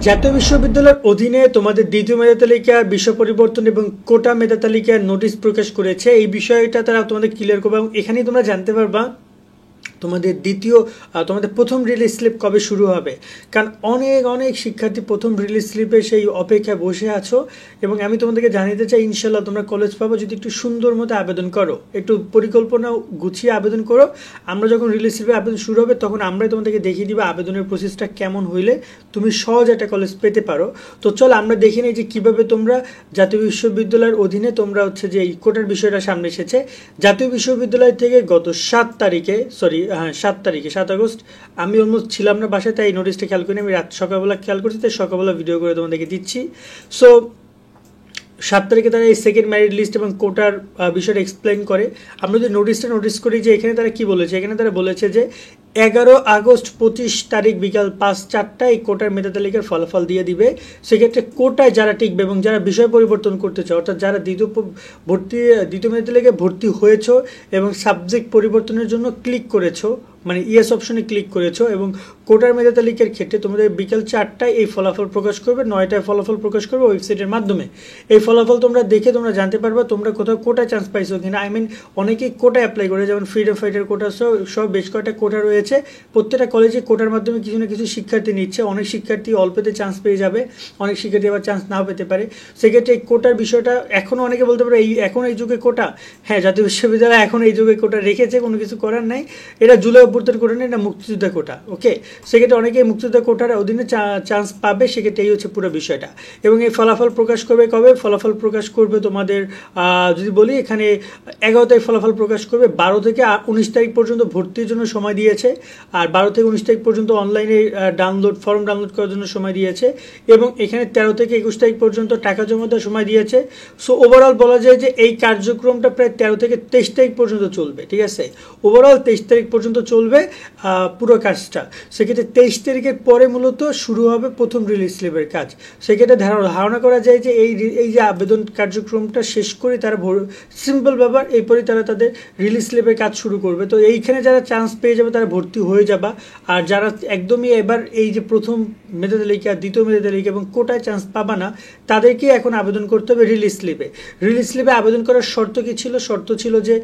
জাতীয় বিশ্ববিদ্যালয়ের অধীনে তোমাদের দ্বিতীয় মেধা তালিকার বিষয় পরিবর্তন এবং কোটা মেধা তালিকার নোটিশ প্রকাশ করেছে। এই বিষয়টা তারা তোমাদের ক্লিয়ার করবে এবং এখানেই তোমরা জানতে পারবা তোমাদের প্রথম রিলিজ স্লিপ কবে শুরু হবে। কারণ অনেক অনেক শিক্ষার্থী প্রথম রিলিজ স্লিপে সেই অপেক্ষায় বসে আছো এবং আমি তোমাদেরকে জানিয়ে চাই ইনশাল্লাহ তোমরা কলেজ পাবো যদি একটু সুন্দর মতো আবেদন করো, একটু পরিকল্পনা গুছিয়ে আবেদন করো। আমরা যখন রিলিজ স্লিপে আবেদন শুরু হবে তখন আমরাই তোমাদেরকে দেখিয়ে দিব আবেদনের প্রসেসটা কেমন হইলে তুমি সহজ একটা কলেজ পেতে পারো। তো চল আমরা দেখে নিই যে কীভাবে তোমরা জাতীয় বিশ্ববিদ্যালয়ের অধীনে তোমরা যে এই কোটার বিষয়টা সামনে এসেছে। জাতীয় বিশ্ববিদ্যালয় থেকে গত 7 আগস্ট আমি অলমোস্ট ছিলাম না বাসায়, তাই এই নোটিশটা খেয়াল করিনি, আমি রাত সকালবেলা খেয়াল করছি, তাই সকালবেলা ভিডিও করে তোমাদেরকে দিচ্ছি। সো 7 তারিখে তারা এই সেকেন্ড মেরিট লিস্ট এবং কোটার বিষয়টা এক্সপ্লেন করে। আমরা যদি নোটিস করি যে এখানে তারা কি বলেছে, এখানে তারা বলেছে যে 11 আগস্ট 25 তারিখ বিকাল 5-4টায় এই কোটার মেধা তালিকার ফলাফল দিয়ে দিবে। সেক্ষেত্রে কোটায় যারা টিকবে এবং যারা বিষয় পরিবর্তন করতে চাও, অর্থাৎ যারা দ্বিতীয় মেধা তালিকায় ভর্তি হয়েছো এবং সাবজেক্ট পরিবর্তনের জন্য ক্লিক করেছো, মানে ইয়েস অপশনে ক্লিক করেছো এবং কোটার মেধা তালিকার ক্ষেত্রে তোমাদের বিকাল 4টায় এই ফলাফল প্রকাশ করবে, 9টায় ফলাফল প্রকাশ করবে ওয়েবসাইটের মাধ্যমে। এই ফলাফল তোমরা দেখে তোমরা জানতে পারবা তোমরা কোথাও কোটায় চান্স পাইছো কিনা। অনেকেই কোটায় অ্যাপ্লাই করে, যেমন ফ্রিডম ফাইটার কোটা সব বেশ কয়েকটা কোটা রয়েছে। প্রত্যেকটা কলেজে কোটার মাধ্যমে কিছু না কিছু শিক্ষার্থী নিচ্ছে। অনেক শিক্ষার্থী অল্পতে চান্স পেয়ে যাবে, অনেক শিক্ষার্থী আবার চান্স নাও পেতে পারে। সেক্ষেত্রে এই কোটার বিষয়টা এখনও অনেকে বলতে পারে এখন এই যুগে কোটা, হ্যাঁ জাতীয় বিশ্ববিদ্যালয় এখন এই যুগে কোটা রেখেছে, কোনো কিছু করার নাই। এটা জুলাই অভ্যুত্থান কোটা নেই, এটা মুক্তিযোদ্ধা কোটা। ওকে, সেক্ষেত্রে অনেকেই মুক্তিযোদ্ধা কোটার অধীনে চান্স পাবে। সেক্ষেত্রে এই হচ্ছে পুরো বিষয়টা। এবং এই ফলাফল প্রকাশ করবে কবে? ফলাফল প্রকাশ করবে তোমাদের যদি বলি এখানে 11 তারিখ ফলাফল প্রকাশ করবে। 12 থেকে 19 তারিখ পর্যন্ত ভর্তির জন্য সময় দিয়েছে, আর 12 থেকে 19 তারিখ পর্যন্ত অনলাইনে ফর্ম ডাউনলোড করার জন্য সময় দিয়েছে এবং এখানে 13 থেকে 21 তারিখ পর্যন্ত টাকা জমা দেওয়ার সময় দিয়েছে। সো ওভারঅল বলা যায় যে এই কার্যক্রমটা প্রায় 13 থেকে 23 তারিখ পর্যন্ত চলবে। ঠিক আছে, ওভারঅল 23 তারিখ পর্যন্ত চলবে পুরো কাজটা। সেক্ষেত্রে 23 তারিখের পরে মূলত শুরু হবে প্রথম রিলিজ স্লিপের কাজ। সেক্ষেত্রে ধারণা করা যায় যে এই যে আবেদন কার্যক্রমটা শেষ করে তারা সিম্পল ব্যাপার, এরপরে তারা তাদের রিলিজ স্লিপের কাজ শুরু করবে। তো এইখানে যারা চান্স পেয়ে যাবে তারা ভর্তি হয়ে যাবা, আর যারা একদমই এবার এই যে প্রথম মেধা তালিকা, দ্বিতীয় মেধা তালিকা এবং কোটায় চান্স পাবা না, তাদেরকে এখন আবেদন করতে হবে রিলিজ স্লিপে। রিলিজ স্লিপে আবেদন করার শর্ত কি ছিল? শর্ত ছিল যে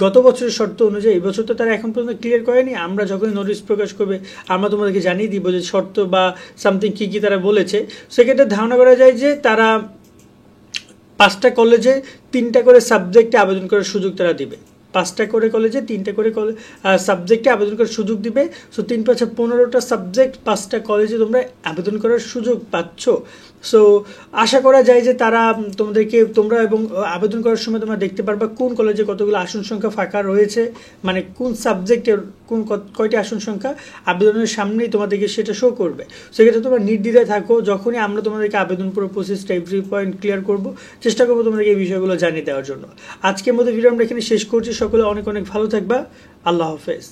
গত বছরের শর্ত অনুযায়ী, এই বছর তো তারা এখন পর্যন্ত ক্লিয়ার করেনি, আমরা যখনই নোটিশ প্রকাশ করবে আমরা তোমাদেরকে জানিয়ে দিব যে শর্ত বা সামথিং কী কী তারা বলেছে। সেক্ষেত্রে ধারণা করা যায় যে তারা 5টা কলেজে 3টা করে সাবজেক্টে আবেদন করার সুযোগ তারা দিবে। 5টা করে কলেজে 3টা করে সাবজেক্টে আবেদন করার সুযোগ দিবে। সো 3-5 15টা সাবজেক্ট 5টা কলেজে তোমরা আবেদন করার সুযোগ পাচ্ছ। সো আশা করা যায় যে তোমরা এবং আবেদন করার সময় তোমরা দেখতে পারবা কোন কলেজে কতগুলো আসন সংখ্যা ফাঁকা রয়েছে, মানে কোন সাবজেক্টের কয়টি আসন সংখ্যা আবেদনের সামনেই তোমাদেরকে সেটা শো করবে। সেক্ষেত্রে তোমরা নির্দ্বিধায় থাকো, যখনই আমরা তোমাদেরকে আবেদন পুরো প্রসেসটা এভরি পয়েন্ট ক্লিয়ার করবো, চেষ্টা করবো তোমাদেরকে এই বিষয়গুলো জানিয়ে দেওয়ার জন্য। আজকের মতো ভিডিও আমরা এখানে শেষ করছি। সকলে অনেক অনেক ভালো থাকবা। আল্লাহ হাফেজ।